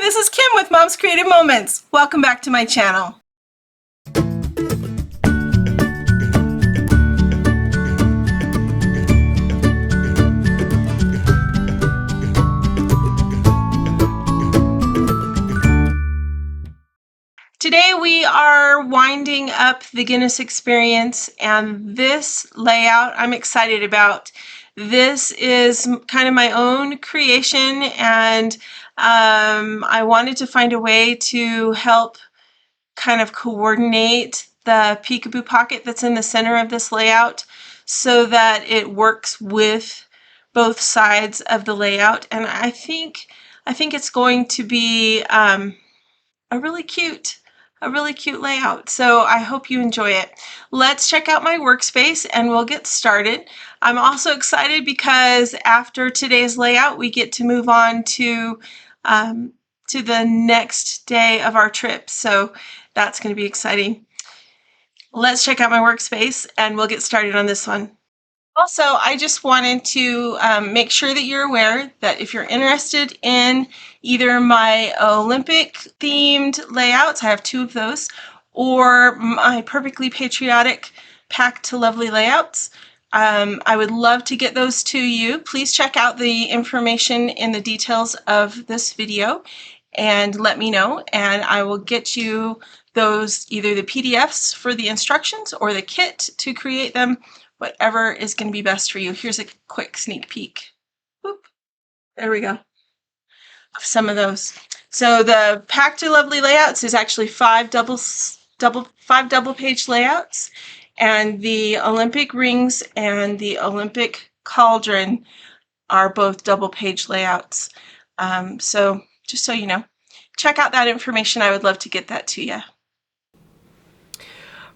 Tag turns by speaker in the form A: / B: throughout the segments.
A: this is Kim with Mom's Creative Moments. Welcome back to my channel. Today we are winding up the Guinness experience, and this layout I'm excited about. This is kind of my own creation, and I wanted to find a way to help kind of coordinate the peekaboo pocket that's in the center of this layout so that it works with both sides of the layout. And I think it's going to be a really cute layout. So I hope you enjoy it. Let's check out my workspace and we'll get started. I'm also excited because after today's layout, we get to move on to the next day of our trip. So that's going to be exciting. Let's check out my workspace and we'll get started on this one. Also, I just wanted to make sure that you're aware that if you're interested in either my Olympic themed layouts, I have 2 of those, or my Perfectly Patriotic Pack to Lovely layouts, I would love to get those to you. Please check out the information in the details of this video and let me know, and I will get you those, either the PDFs for the instructions or the kit to create them, whatever is going to be best for you. Here's a quick sneak peek. Boop. There we go. Of some of those. So the Pack to Lovely layouts is actually 5 double page layouts, and the Olympic rings and the Olympic cauldron are both double page layouts. So just so you know, check out that information. I would love to get that to you.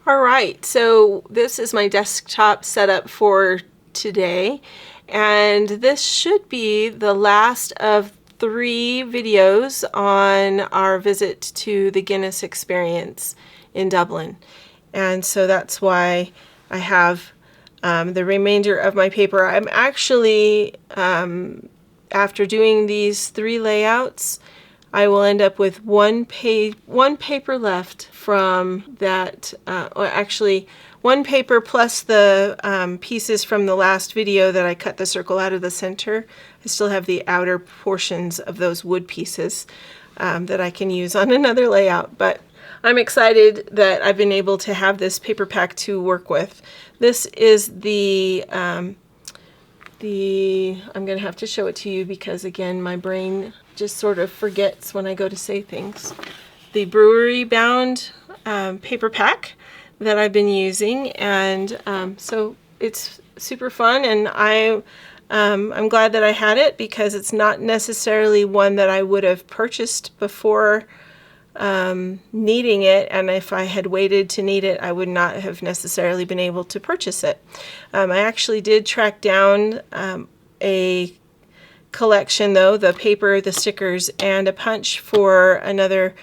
A: All right, so this is my desktop setup for today, and this should be the last of 3 videos on our visit to the Guinness experience in Dublin. And so that's why I have the remainder of my paper. I'm actually, after doing these 3 layouts, I will end up with one paper left from that, or actually 1 paper plus the pieces from the last video that I cut the circle out of the center. I still have the outer portions of those wood pieces that I can use on another layout, but I'm excited that I've been able to have this paper pack to work with. This is I'm going to have to show it to you because, again, my brain just sort of forgets when I go to say things. The Brewery Bound Paper pack that I've been using, and so it's super fun, and I'm glad that I had it because it's not necessarily one that I would have purchased before needing it, and if I had waited to need it, I would not have necessarily been able to purchase it. I actually did track down a collection, though, the paper, the stickers, and a punch for another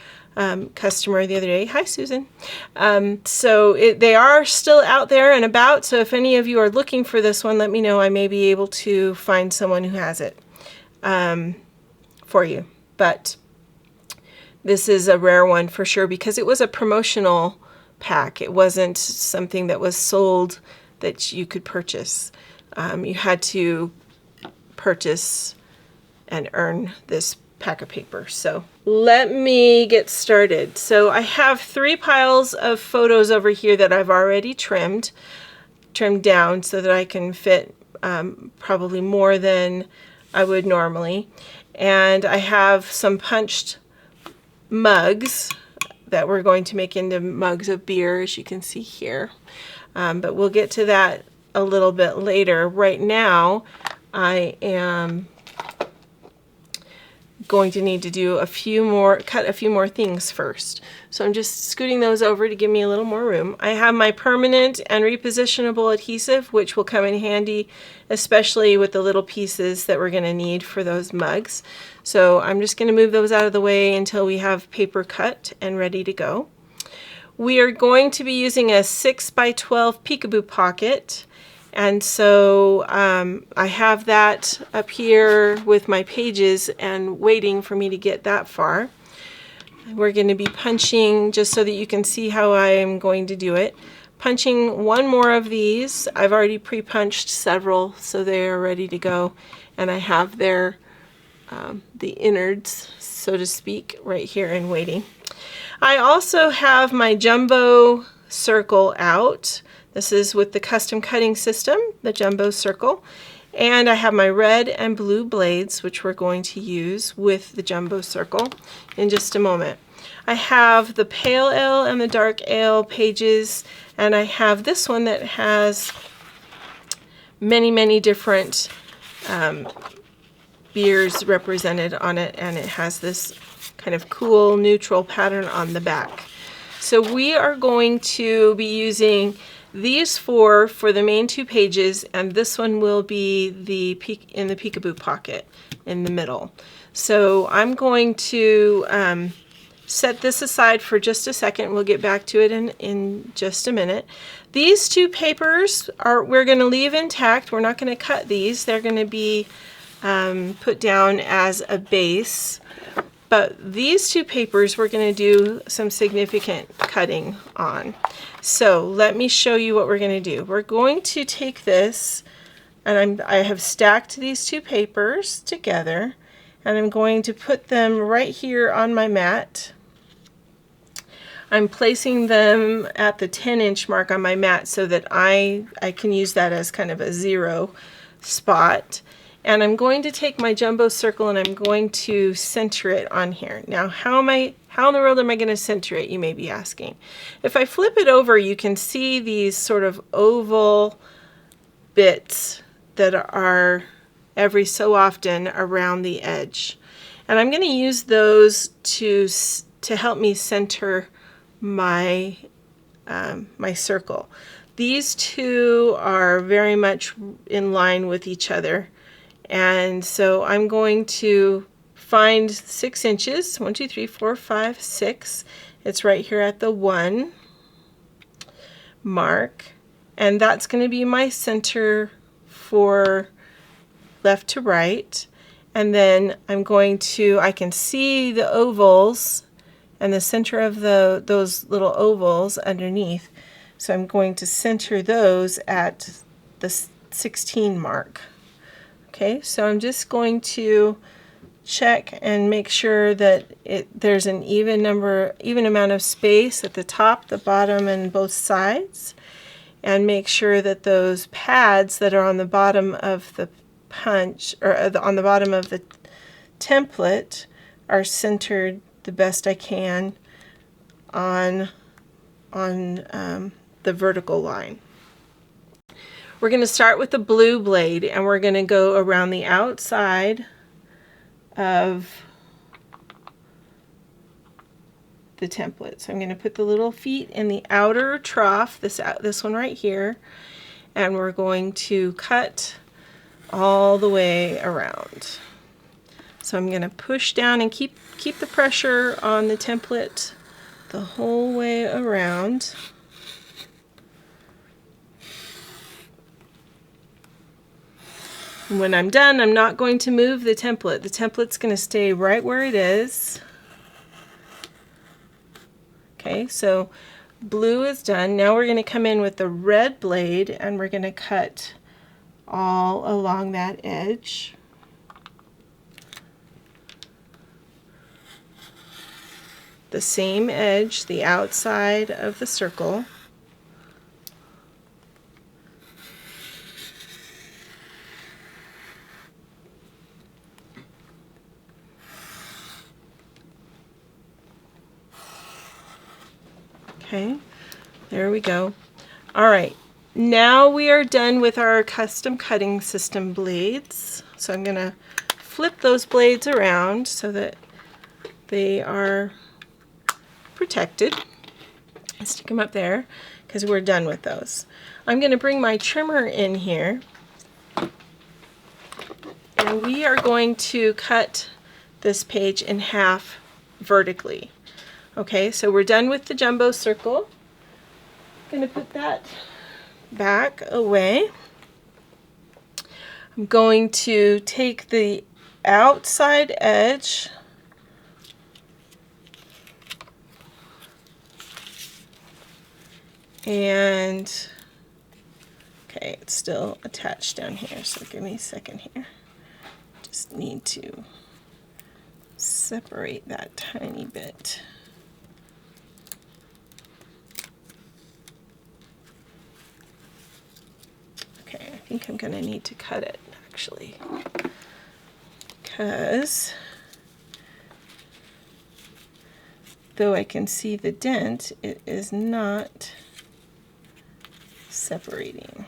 A: customer the other day. Hi, Susan. So they are still out there and about, so if any of you are looking for this one, let me know. I may be able to find someone who has it for you. But this is a rare one for sure because it was a promotional pack. It wasn't something that was sold that you could purchase. You had to purchase and earn this pack of paper. So let me get started. So I have 3 piles of photos over here that I've already trimmed down so that I can fit probably more than I would normally. And I have some punched mugs that we're going to make into mugs of beer, as you can see here. But we'll get to that a little bit later. Right now, I am going to need to do cut a few more things first. So I'm just scooting those over to give me a little more room. I have my permanent and repositionable adhesive, which will come in handy, especially with the little pieces that we're going to need for those mugs. So I'm just going to move those out of the way until we have paper cut and ready to go. We are going to be using a 6 by 12 Peekaboo pocket, And so I have that up here with my pages and waiting for me to get that far. We're going to be punching, just so that you can see how I am going to do it, punching one more of these. I've already pre-punched several, so they are ready to go. And I have their the innards, so to speak, right here and waiting. I also have my jumbo circle out. This is with the custom cutting system, the jumbo circle. And I have my red and blue blades, which we're going to use with the jumbo circle in just a moment. I have the pale ale and the dark ale pages, and I have this one that has many, many different beers represented on it, and it has this kind of cool neutral pattern on the back. So we are going to be using these four for the main two pages, and this one will be in the Peekaboo pocket in the middle. So I'm going to set this aside for just a second. We'll get back to it in just a minute. These two papers we're going to leave intact. We're not going to cut these. They're going to be put down as a base. But these two papers we're going to do some significant cutting on. So let me show you what we're going to do. We're going to take this, and I have stacked these two papers together, and I'm going to put them right here on my mat. I'm placing them at the 10-inch mark on my mat so that I can use that as kind of a zero spot. And I'm going to take my jumbo circle and I'm going to center it on here. Now, how in the world am I going to center it, you may be asking. If I flip it over, you can see these sort of oval bits that are every so often around the edge. And I'm going to use those to help me center my my circle. These two are very much in line with each other. And so I'm going to find 6 inches, 1, 2, 3, 4, 5, 6. It's right here at the 1 mark. And that's going to be my center for left to right. And then I'm going to, I can see the ovals and the center of those little ovals underneath. So I'm going to center those at the 16 mark. Okay, so I'm just going to check and make sure that there's an even amount of space at the top, the bottom, and both sides, and make sure that those pads that are on the bottom of the punch, or on the bottom of the template, are centered the best I can on the vertical line. We're going to start with the blue blade, and we're going to go around the outside of the template. So I'm going to put the little feet in the outer trough, this one right here, and we're going to cut all the way around. So I'm going to push down and keep the pressure on the template the whole way around. And when I'm done, I'm not going to move the template. The template's going to stay right where it is. Okay, so blue is done. Now we're going to come in with the red blade, and we're going to cut all along that edge. The same edge, the outside of the circle. Okay, there we go. All right, now we are done with our custom cutting system blades. So I'm going to flip those blades around so that they are protected. Stick them up there because we're done with those. I'm going to bring my trimmer in here, and we are going to cut this page in half vertically. Okay, so we're done with the jumbo circle. I'm going to put that back away. I'm going to take the outside edge and okay, it's still attached down here, so give me a second here. Just need to separate that tiny bit. Okay, I think I'm going to need to cut it actually, because though I can see the dent, it is not separating.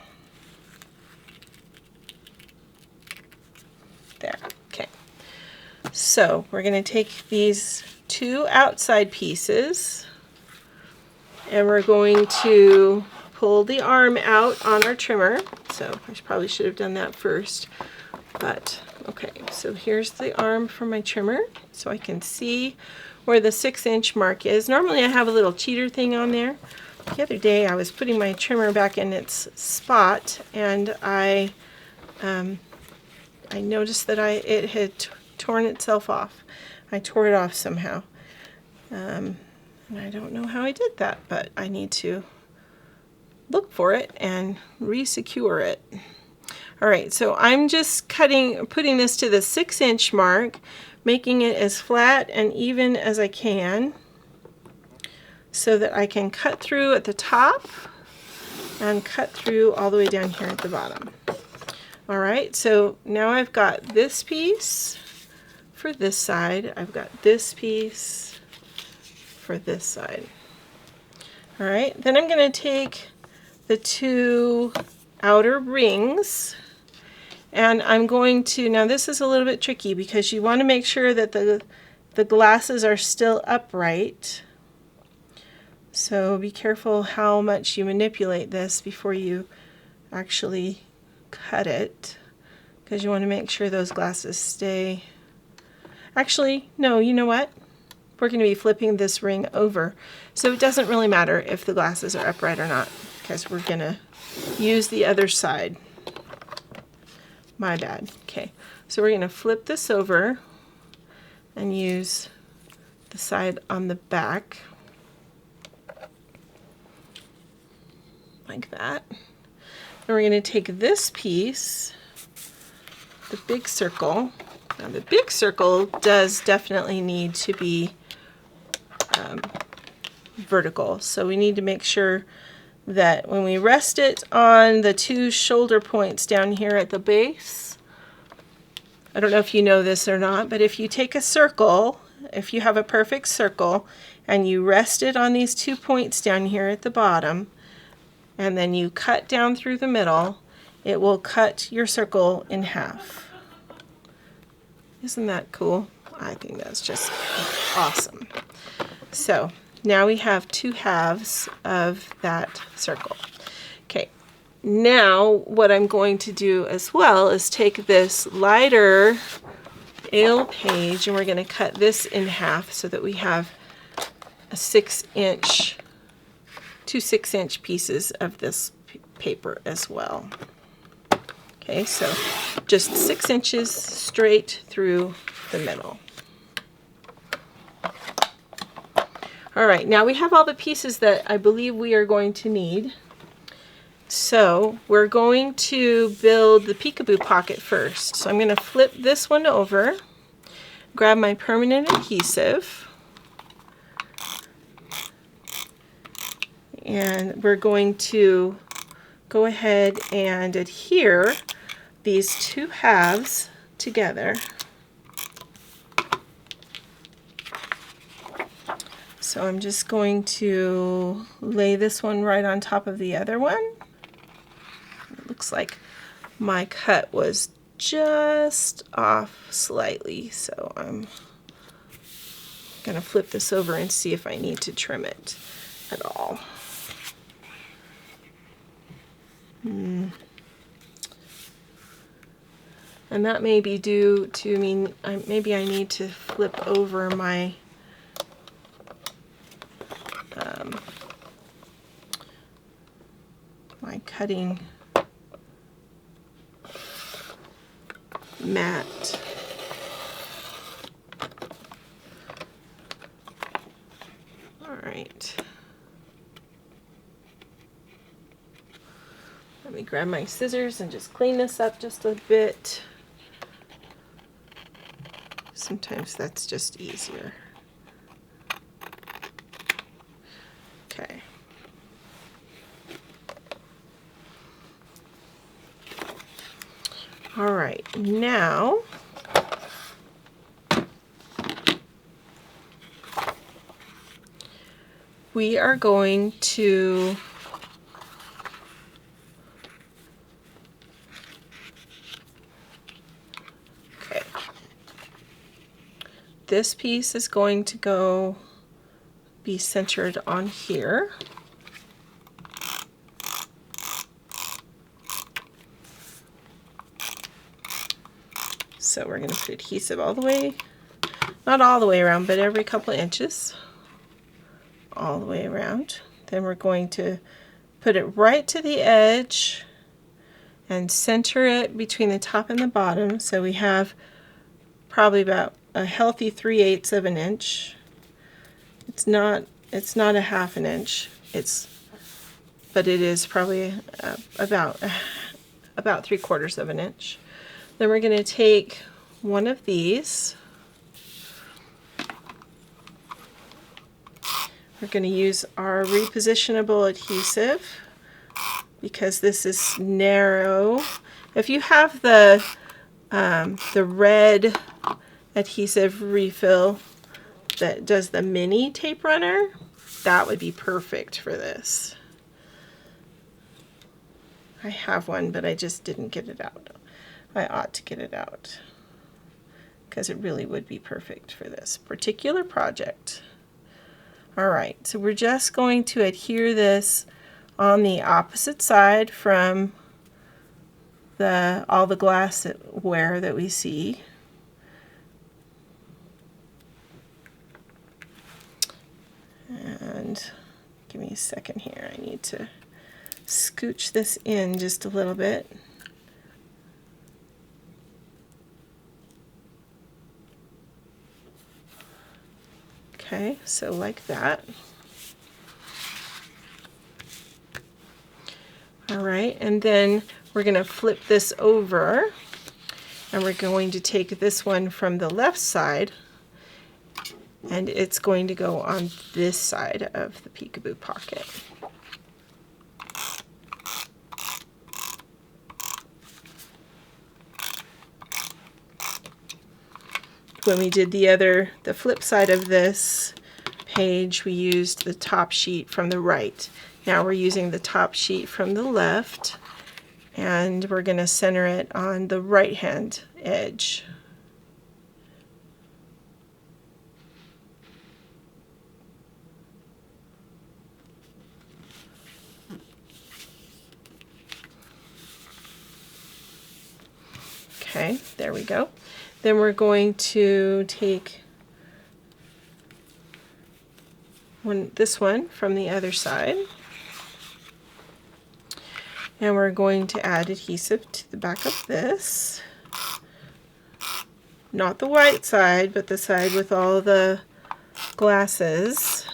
A: There, okay. So we're going to take these two outside pieces and we're going to pull the arm out on our trimmer. So I probably should have done that first, but okay. So here's the arm for my trimmer, so I can see where the 6-inch mark is. Normally I have a little cheater thing on there. The other day I was putting my trimmer back in its spot and I noticed that it had torn itself off. I tore it off somehow. And I don't know how I did that, but I need to look for it and re-secure it. All right, so I'm just putting this to the 6-inch mark, making it as flat and even as I can so that I can cut through at the top and cut through all the way down here at the bottom. All right, so now I've got this piece for this side. I've got this piece for this side. All right, then I'm going to take the two outer rings and I'm going to, now this is a little bit tricky because you want to make sure that the glasses are still upright. So be careful how much you manipulate this before you actually cut it, because you want to make sure those glasses stay. Actually, no, you know what? We're going to be flipping this ring over, so it doesn't really matter if the glasses are upright or not, because we're going to use the other side. My bad. Okay, so we're going to flip this over and use the side on the back, like that. And we're going to take this piece, the big circle. Now the big circle does definitely need to be vertical, so we need to make sure that when we rest it on the two shoulder points down here at the base, I don't know if you know this or not, but if you take a circle, if you have a perfect circle and you rest it on these 2 points down here at the bottom, and then you cut down through the middle, it will cut your circle in half. Isn't that cool? I think that's just awesome. So now we have 2 halves of that circle. Okay, now what I'm going to do as well is take this lighter ale page and we're going to cut this in half so that we have a 6-inch, 2 6-inch pieces of this paper as well. Okay, so just 6 inches straight through the middle. All right, now we have all the pieces that I believe we are going to need. So we're going to build the Peekaboo pocket first. So I'm going to flip this one over, grab my permanent adhesive, and we're going to go ahead and adhere these 2 halves together. So I'm just going to lay this one right on top of the other one. It looks like my cut was just off slightly, so I'm going to flip this over and see if I need to trim it at all. And that may be due to me, maybe I need to flip over my my cutting matte. All right. Let me grab my scissors and just clean this up just a bit. Sometimes that's just easier. Okay. All right, now we are going to this piece is going to be centered on here. So we're going to put adhesive all the way, not all the way around, but every couple of inches, all the way around. Then we're going to put it right to the edge and center it between the top and the bottom. So we have probably about a healthy 3/8 of an inch. It's not a 1/2 inch. But it is probably about 3/4 of an inch. Then we're going to take one of these. We're going to use our repositionable adhesive because this is narrow. If you have the red adhesive refill that does the mini tape runner, that would be perfect for this. I have one, but I just didn't get it out. I ought to get it out because it really would be perfect for this particular project. All right, so we're just going to adhere this on the opposite side from all the glassware that we see. And give me a second here. I need to scooch this in just a little bit. Okay, so like that. All right, and then we're going to flip this over, and we're going to take this one from the left side, and it's going to go on this side of the Peekaboo pocket. When we did the flip side of this page, we used the top sheet from the right. Now we're using the top sheet from the left, and we're going to center it on the right hand edge. Okay, there we go. Then we're going to take this one from the other side, and we're going to add adhesive to the back of this. Not the white side, but the side with all the glasses.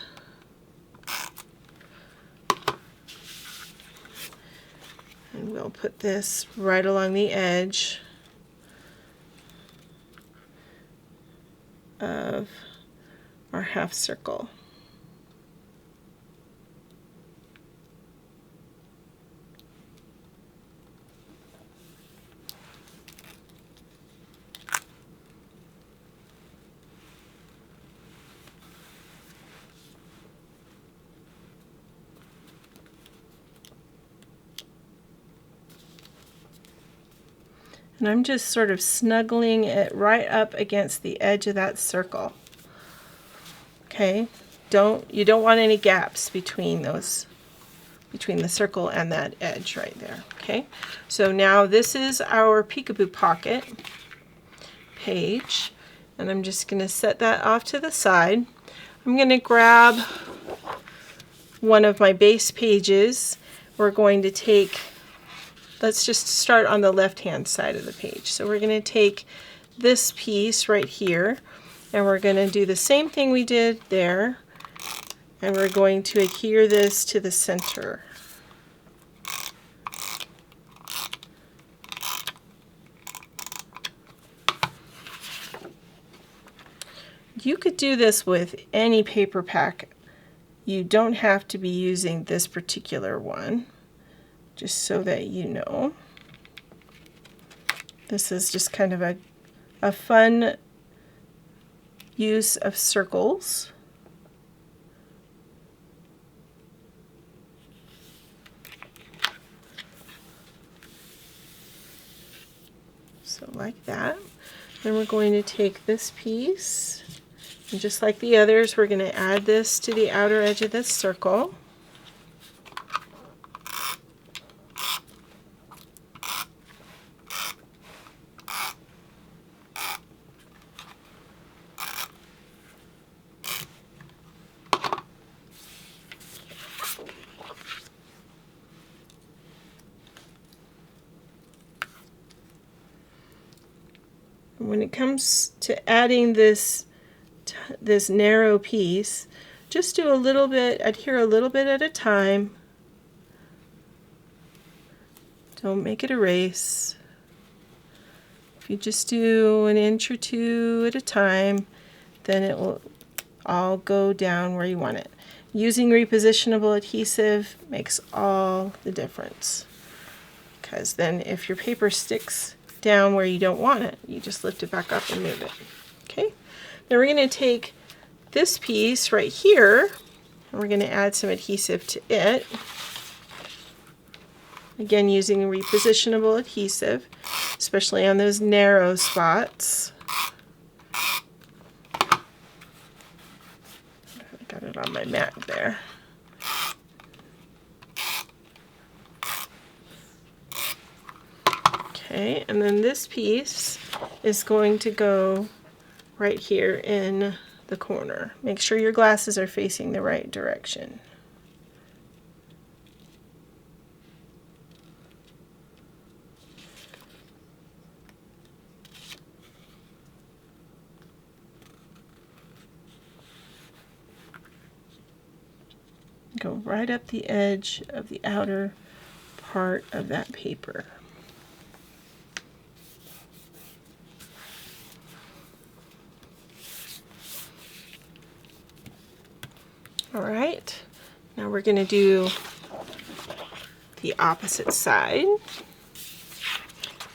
A: And we'll put this right along the edge of our half circle. And I'm just sort of snuggling it right up against the edge of that circle. Okay, you don't want any gaps between the circle and that edge right there. Okay, so now this is our Peekaboo pocket page, and I'm just going to set that off to the side. I'm going to grab one of my base pages. We're going to take let's just start on the left-hand side of the page. So we're going to take this piece right here, and we're going to do the same thing we did there, and we're going to adhere this to the center. You could do this with any paper pack. You don't have to be using this particular one, just so that you know. This is just kind of a fun use of circles. So like that. Then we're going to take this piece, and just like the others, we're going to add this to the outer edge of this circle. When it comes to adding this narrow piece, just do a little bit, adhere a little bit at a time. Don't make it a race. If you just do an inch or two at a time, then it will all go down where you want it. Using repositionable adhesive makes all the difference, because then if your paper sticks down where you don't want it, you just lift it back up and move it. Okay, then we're going to take this piece right here, and we're going to add some adhesive to it. Again, using repositionable adhesive, especially on those narrow spots. I got it on my mat there. Okay, and then this piece is going to go right here in the corner. Make sure your glasses are facing the right direction. Go right up the edge of the outer part of that paper. All right, now we're going to do the opposite side.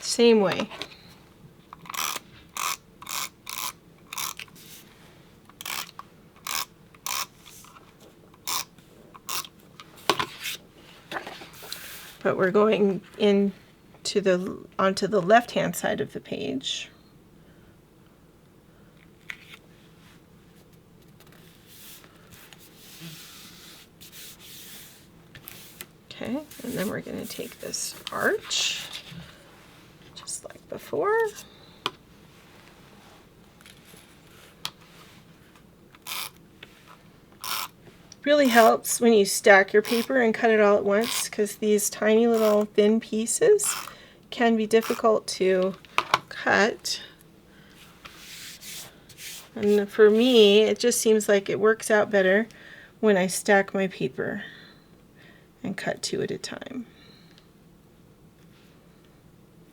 A: Same way. But we're going onto the left-hand side of the page. Okay, and then we're going to take this arch, just like before. Really helps when you stack your paper and cut it all at once, because these tiny little thin pieces can be difficult to cut. And for me, it just seems like it works out better when I stack my paper and cut two at a time.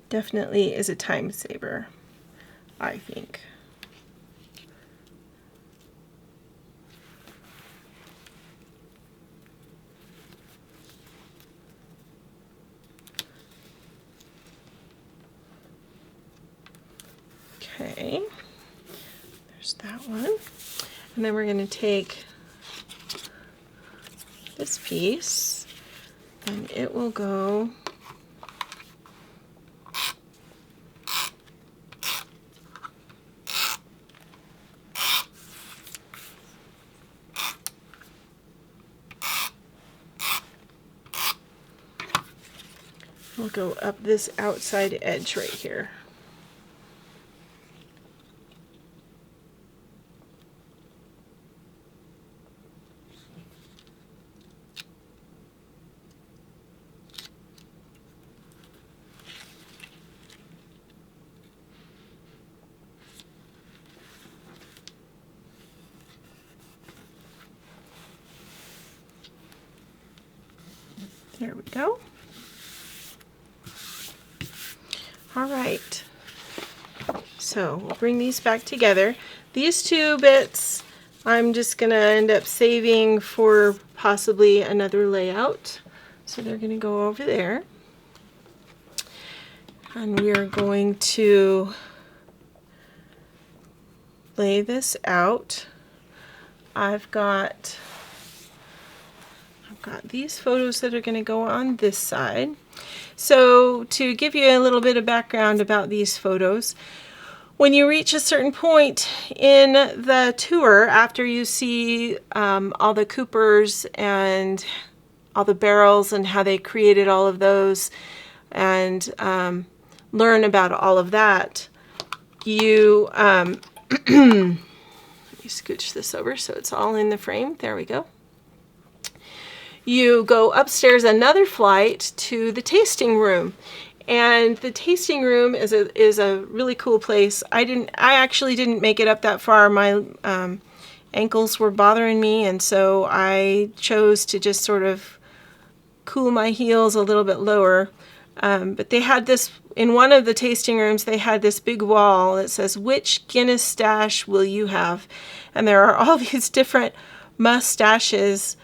A: Definitely is a time saver, I think. Okay, there's that one. And then we're going to take this piece, and it will go up this outside edge right here. There we go. All right. So we'll bring these back together. These two bits I'm just going to end up saving for possibly another layout. So they're going to go over there. And we are going to lay this out. I've got these photos that are going to go on this side. So to give you a little bit of background about these photos, when you reach a certain point in the tour, after you see all the coopers and all the barrels and how they created all of those, and learn about all of that, you let me scooch this over so it's all in the frame. There we go. You go upstairs another flight to the tasting room. And the tasting room is a really cool place. I actually didn't make it up that far. My ankles were bothering me, and so I chose to just sort of cool my heels a little bit lower. But they had this, in one of the tasting rooms, they had this big wall that says, "Which Guinness stash will you have?" And there are all these different mustaches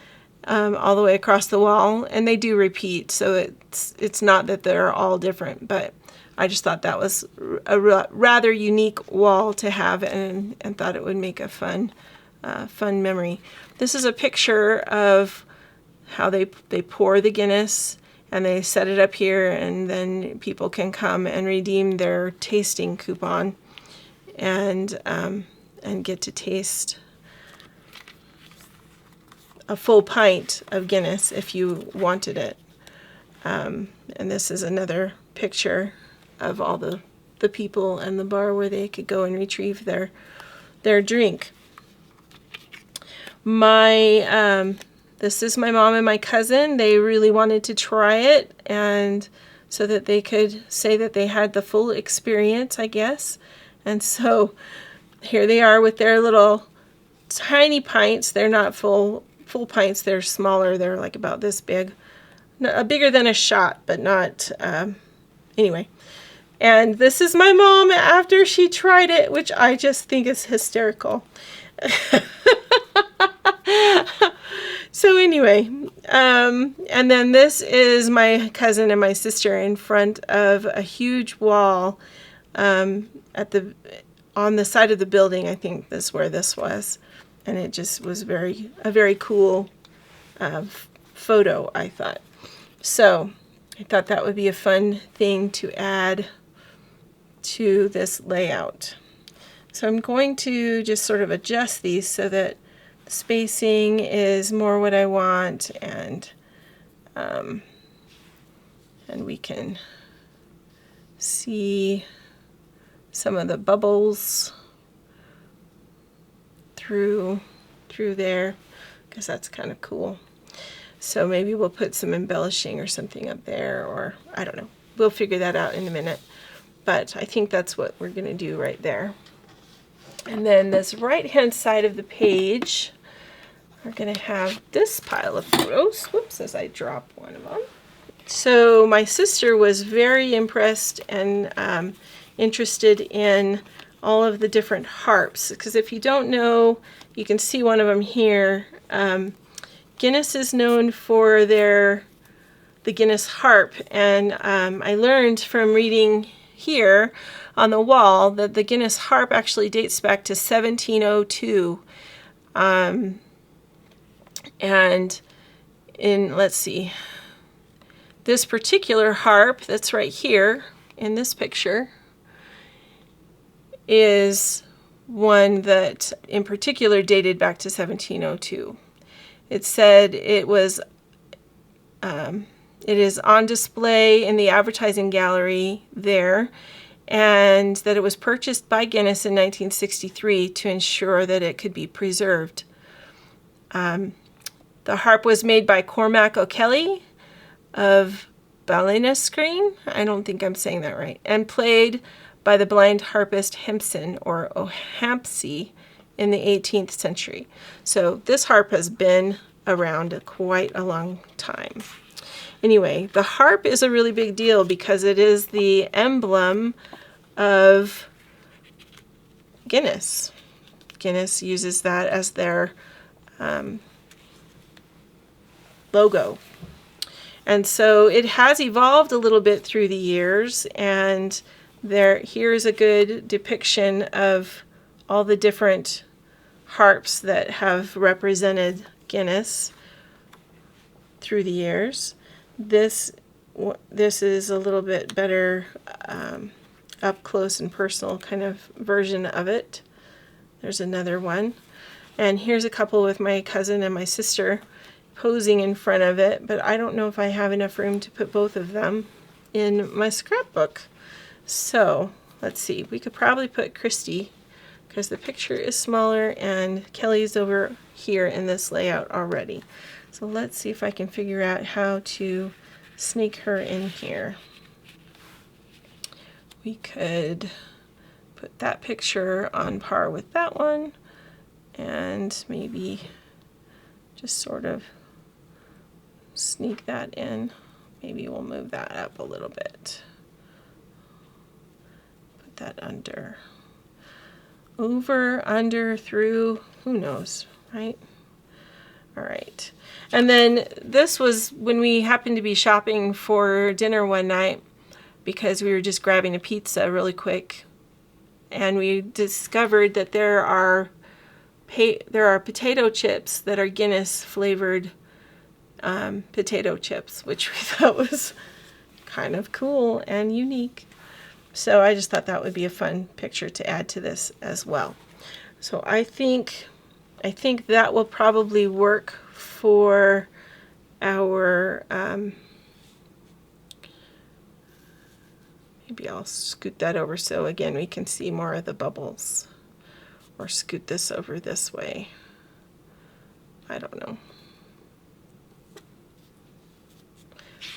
A: all the way across the wall, and they do repeat, so it's not that they're all different, but I just thought that was a rather unique wall to have, and thought it would make a fun memory. This is a picture of how they pour the Guinness, and they set it up here, and then people can come and redeem their tasting coupon and get to taste a full pint of Guinness if you wanted it. And this is another picture of all the people and the bar where they could go and retrieve their drink. This is my mom and my cousin. They really wanted to try it, and so that they could say that they had the full experience, I guess. And so here they are with their little tiny pints. They're not full pints, they're smaller, they're like about this big, bigger than a shot, but not, anyway. And this is my mom after she tried it, which I just think is hysterical. So anyway, and then this is my cousin and my sister in front of a huge wall on the side of the building. I think that's where this was. And it just was a very cool photo, I thought. So I thought that would be a fun thing to add to this layout. So I'm going to just sort of adjust these so that the spacing is more what I want, and we can see some of the bubbles through there, because that's kind of cool. So maybe we'll put some embellishing or something up there, or I don't know. We'll figure that out in a minute. But I think that's what we're going to do right there. And then this right-hand side of the page, we're going to have this pile of photos. Whoops, as I drop one of them. So my sister was very impressed and interested in all of the different harps, because if you don't know, you can see one of them here. Guinness is known for the Guinness harp, and I learned from reading here on the wall that the Guinness harp actually dates back to 1702. And let's see, this particular harp that's right here in this picture is one that in particular dated back to 1702. It said it is on display in the advertising gallery there, and that it was purchased by Guinness in 1963 to ensure that it could be preserved. The harp was made by Cormac O'Kelly of Ballinascreen, I don't think I'm saying that right, and played by the blind harpist Hempson or O'Hampsey in the 18th century. So this harp has been around quite a long time. Anyway, the harp is a really big deal because it is the emblem of Guinness. Guinness uses that as their logo. And so it has evolved a little bit through the years, and here's a good depiction of all the different harps that have represented Guinness through the years. This is a little bit better up close and personal kind of version of it. There's another one. And here's a couple with my cousin and my sister posing in front of it, but I don't know if I have enough room to put both of them in my scrapbook. So let's see, we could probably put Christy because the picture is smaller and Kelly's over here in this layout already. So let's see if I can figure out how to sneak her in here. We could put that picture on par with that one and maybe just sort of sneak that in. Maybe we'll move that up a little bit. Put that under. Over, under, through, who knows, right? All right. And then this was when we happened to be shopping for dinner one night because we were just grabbing a pizza really quick. And we discovered that there are potato chips that are Guinness flavored potato chips, which we thought was kind of cool and unique. So I just thought that would be a fun picture to add to this as well. So I think that will probably work for our, maybe I'll scoot that over so again we can see more of the bubbles, or scoot this over this way. I don't know.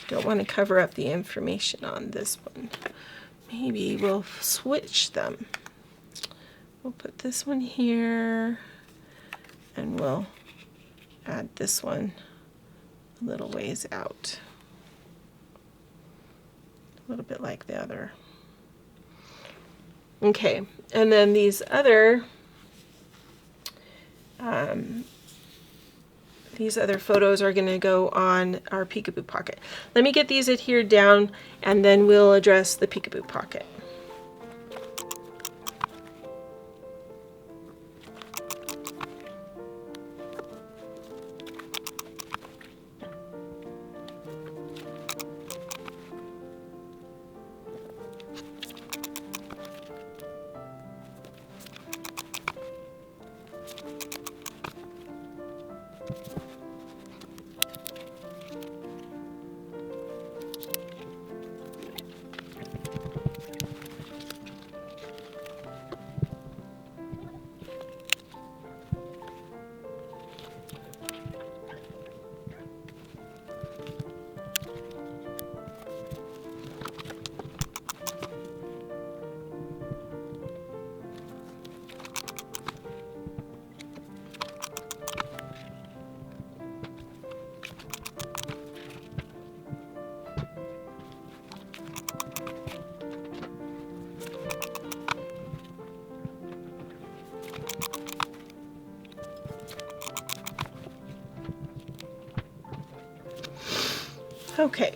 A: Don't want to cover up the information on this one. Maybe we'll switch them. We'll put this one here and we'll add this one a little ways out. A little bit like the other. Okay, and then these other photos are going to go on our Peekaboo pocket. Let me get these adhered down and then we'll address the Peekaboo pocket. Okay,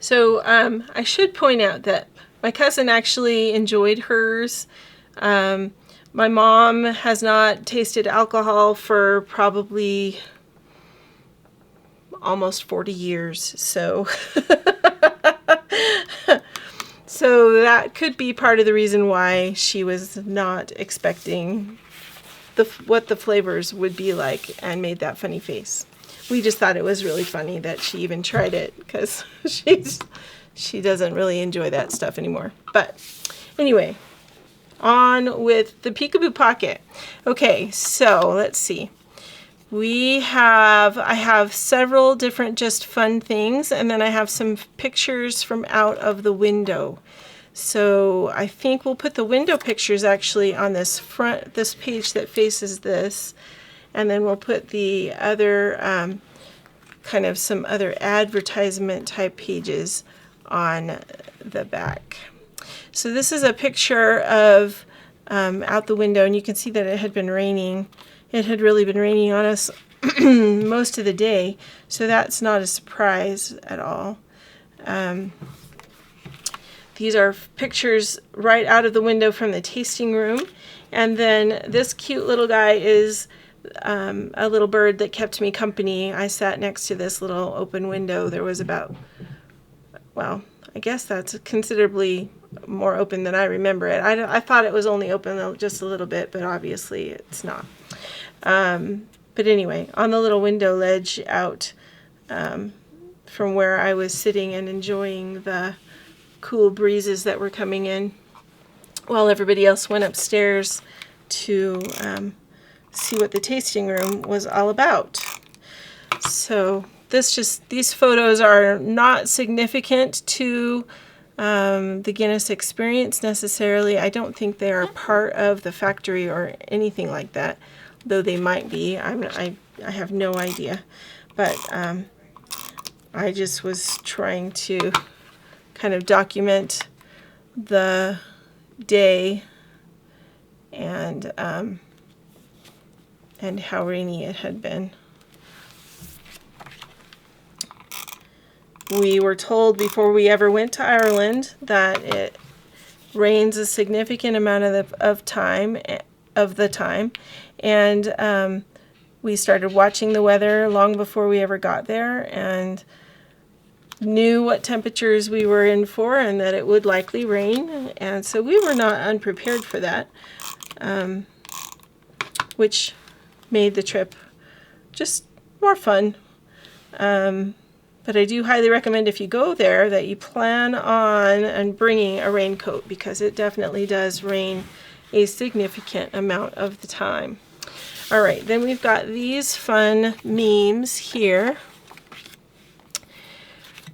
A: so I should point out that my cousin actually enjoyed hers. My mom has not tasted alcohol for probably almost 40 years, so so that could be part of the reason why she was not expecting what the flavors would be like and made that funny face. We just thought it was really funny that she even tried it because she doesn't really enjoy that stuff anymore. But anyway, on with the Peekaboo pocket. Okay, so let's see. I have several different just fun things, and then I have some pictures from out of the window. So I think we'll put the window pictures actually on this page that faces this, and then we'll put the other kind of some other advertisement type pages on the back. So this is a picture of out the window, and you can see that it had been raining. It had really been raining on us most of the day, so that's not a surprise at all. These are pictures right out of the window from the tasting room, and then this cute little guy is a little bird that kept me company. I sat next to this little open window. There was about, well, I guess that's considerably more open than I remember it. I thought it was only open just a little bit, but obviously it's not. But anyway, on the little window ledge out from where I was sitting and enjoying the cool breezes that were coming in, while everybody else went upstairs to see what the tasting room was all about. So these photos are not significant to the Guinness experience necessarily. I don't think they are part of the factory or anything like that, though they might be. I have no idea. But I just was trying to kind of document the day and how rainy it had been. We were told before we ever went to Ireland that it rains a significant amount of the time, and we started watching the weather long before we ever got there, and knew what temperatures we were in for and that it would likely rain, and so we were not unprepared for that, which made the trip just more fun. But I do highly recommend, if you go there, that you plan on and bringing a raincoat, because it definitely does rain a significant amount of the time. All right, then we've got these fun memes here.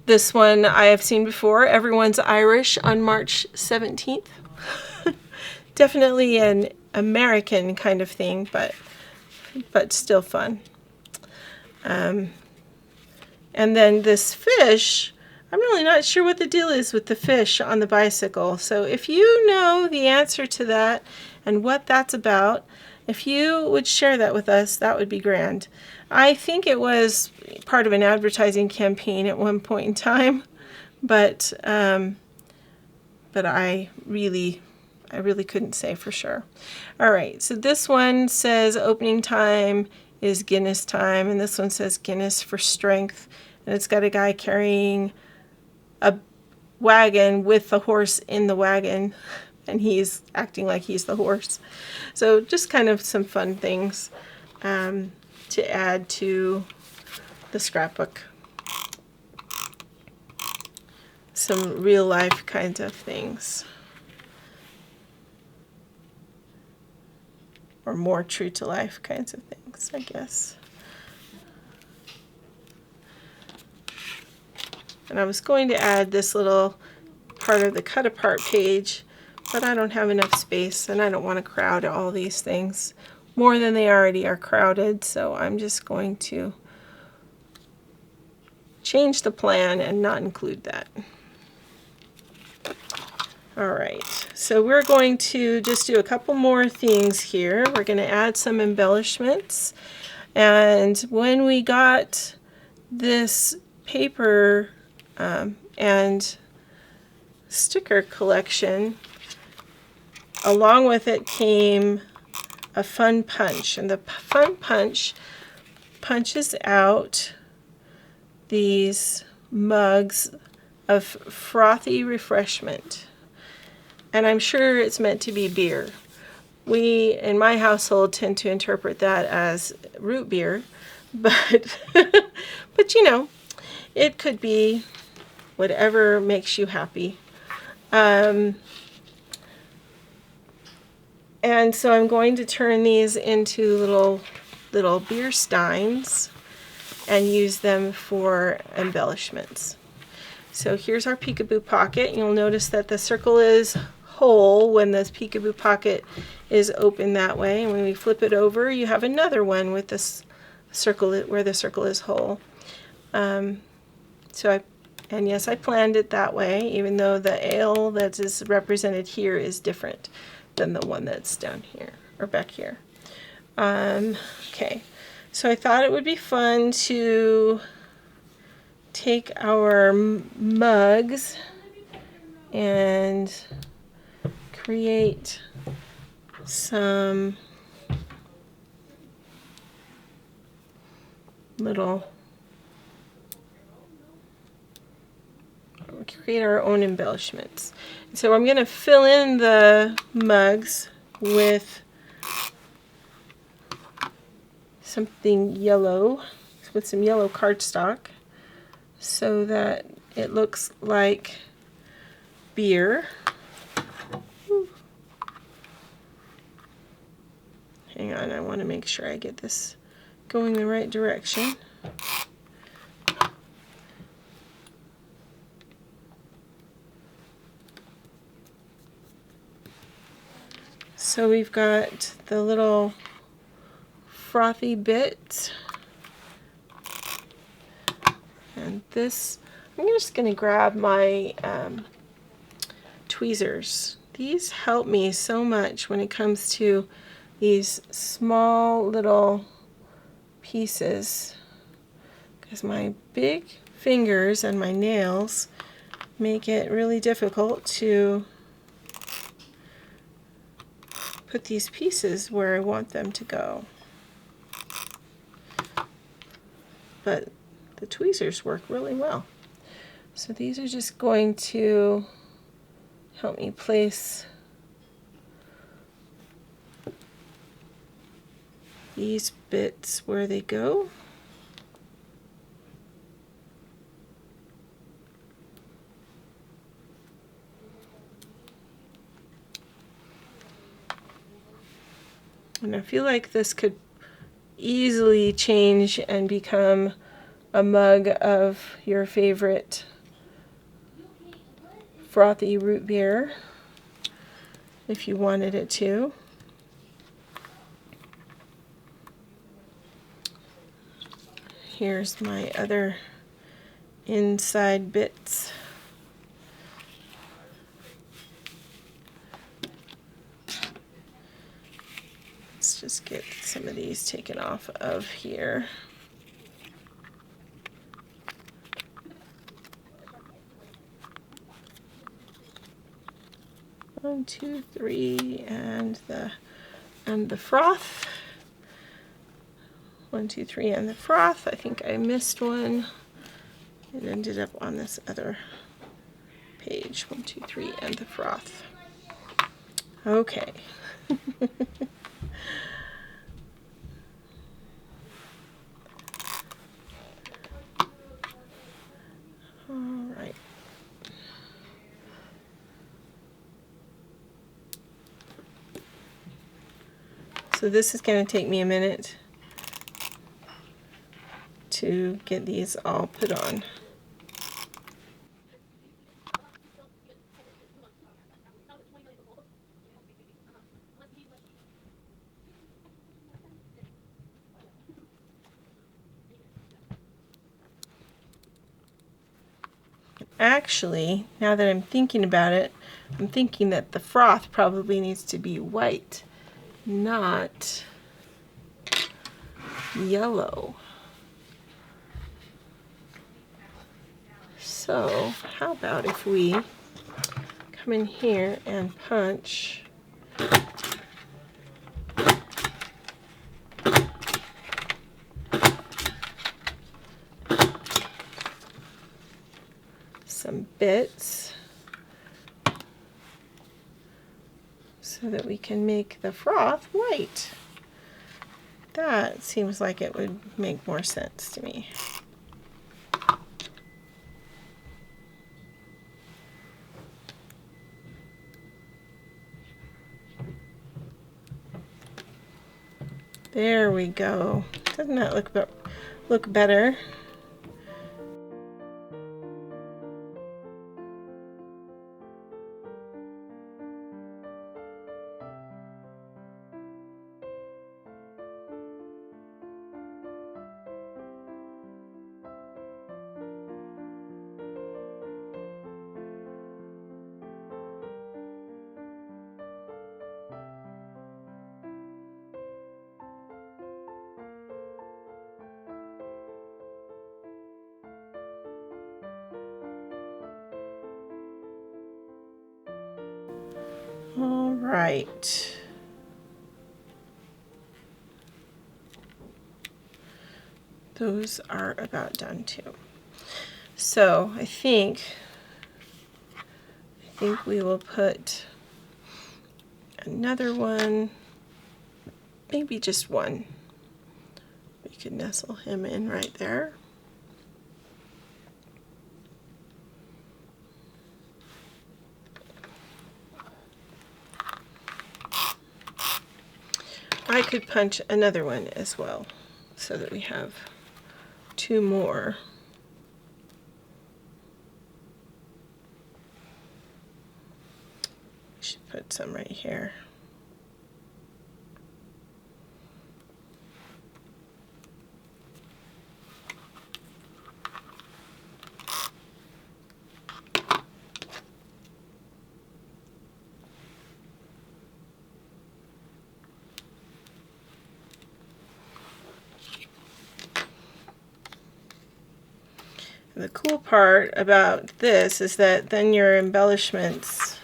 A: This one I have seen before. Everyone's Irish on March 17th. Definitely an American kind of thing, but still fun. And then this fish, I'm really not sure what the deal is with the fish on the bicycle. So if you know the answer to that and what that's about, if you would share that with us, that would be grand. I think it was part of an advertising campaign at one point in time, but I really couldn't say for sure. All right, so this one says opening time is Guinness time, and this one says Guinness for strength, and it's got a guy carrying a wagon with the horse in the wagon, and he's acting like he's the horse. So just kind of some fun things to add to the scrapbook. Some real life kinds of things, or more true to life kinds of things, I guess. And I was going to add this little part of the cut apart page, but I don't have enough space, and I don't want to crowd all these things more than they already are crowded, so I'm just going to change the plan and not include that. All right, so we're going to just do a couple more things here. We're going to add some embellishments, and when we got this paper and sticker collection, along with it came a fun punch, and the fun punch punches out these mugs of frothy refreshment, and I'm sure it's meant to be beer. We, in my household, tend to interpret that as root beer, but but you know, it could be whatever makes you happy. And so I'm going to turn these into little beer steins and use them for embellishments. So here's our Peekaboo pocket. You'll notice that the circle is whole when this Peekaboo pocket is open that way, and when we flip it over, you have another one with this circle where the circle is whole. And yes, I planned it that way, even though the ale that is represented here is different than the one that's down here, or back here. Okay, so I thought it would be fun to take our mugs and create some create our own embellishments. So I'm going to fill in the mugs with something yellow, with some yellow cardstock, so that it looks like beer. Hang on, I want to make sure I get this going the right direction. So we've got the little frothy bit, and this, I'm just going to grab my tweezers. These help me so much when it comes to these small little pieces, because my big fingers and my nails make it really difficult to put these pieces where I want them to go. But the tweezers work really well. So these are just going to help me place these bits where they go. And I feel like this could easily change and become a mug of your favorite frothy root beer if you wanted it to. Here's my other inside bits. Let's just get some of these taken off of here. One, two, three, and the froth. 1, 2, 3, and the froth. I think I missed one. It ended up on this other page. 1, 2, 3, and the froth. Okay. All right. So this is going to take me a minute to get these all put on. Actually, now that I'm thinking about it, I'm thinking that the froth probably needs to be white, not yellow. So how about if we come in here and punch some bits so that we can make the froth white. That seems like it would make more sense to me. There we go. Doesn't that look better? right. Those are about done too. So I think we will put another one, maybe just one. We could nestle him in right there. I could punch another one as well so that we have two more. We should put some right here. The cool part about this is that then your embellishments,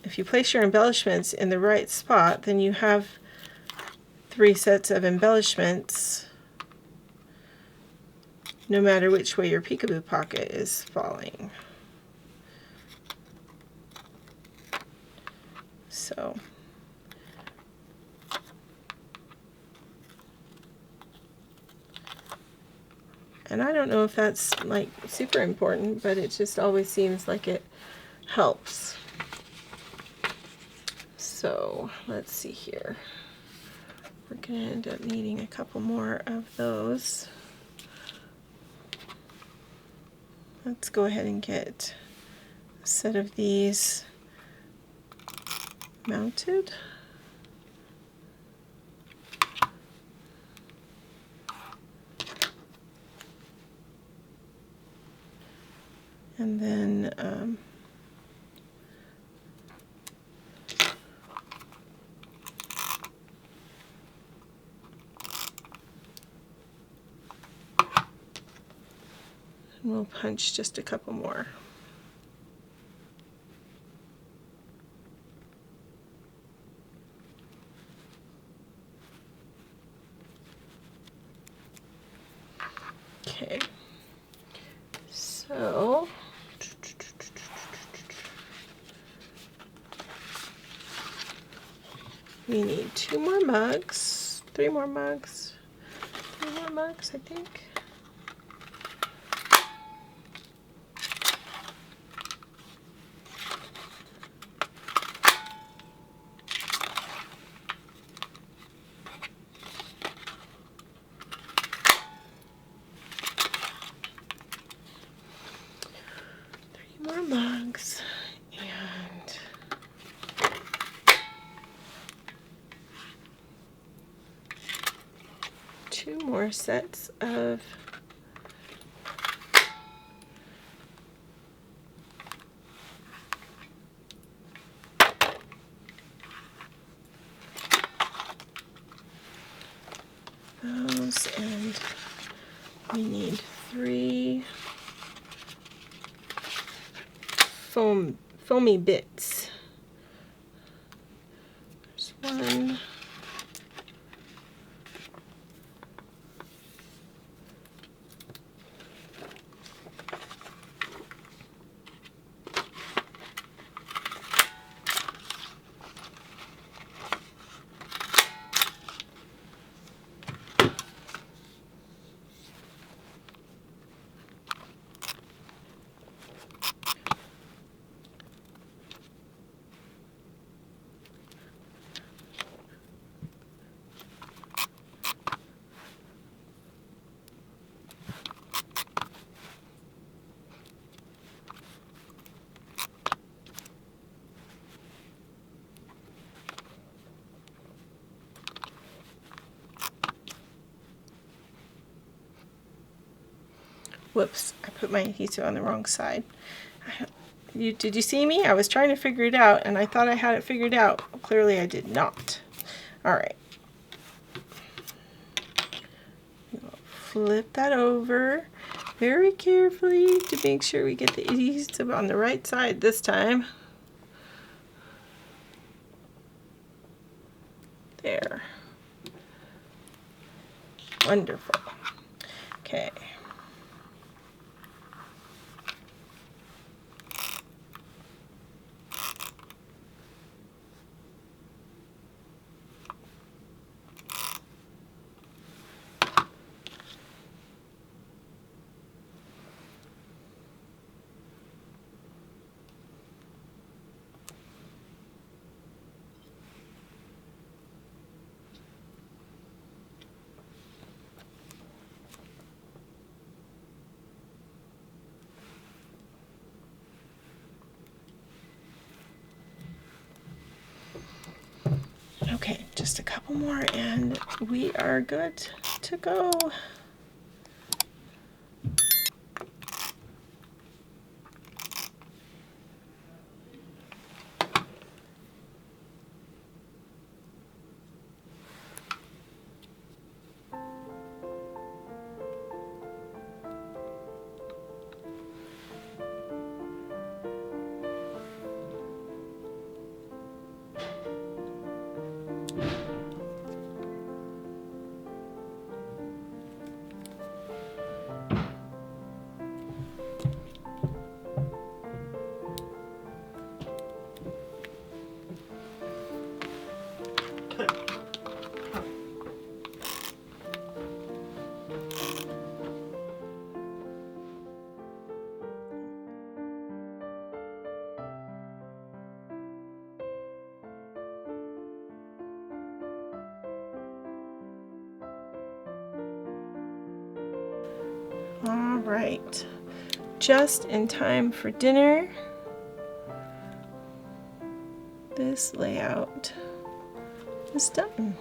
A: if you place your embellishments in the right spot, then you have 3 sets of embellishments no matter which way your Peekaboo pocket is falling. So and I don't know if that's like super important, but it just always seems like it helps. So let's see here. We're going to end up needing a couple more of those. Let's go ahead and get a set of these mounted. And then we'll punch just a couple more. Okay, so we need 2 more mugs, 3 more mugs, 3 more mugs, I think. More mugs and 2 more sets of those, and we need 3 foamy bits. There's 1. Whoops, I put my adhesive on the wrong side. Did you see me? I was trying to figure it out and I thought I had it figured out. Clearly I did not. Alright. Flip that over very carefully to make sure we get the adhesive on the right side this time. there. Wonderful. Okay. Okay, just a couple more and we are good to go. All right, just in time for dinner. This layout is done.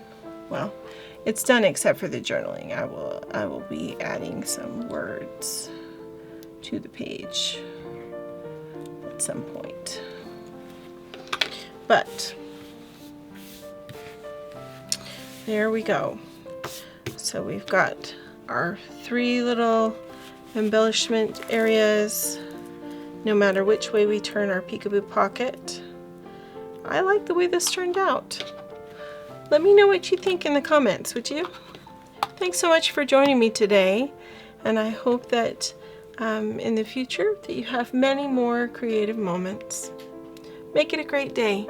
A: Well, it's done except for the journaling. I will be adding some words to the page at some point. But there we go. So we've got our 3 little embellishment areas, no matter which way we turn our Peekaboo pocket. I like the way this turned out. Let me know what you think in the comments, would you? Thanks so much for joining me today, and I hope that in the future that you have many more creative moments. Make it a great day.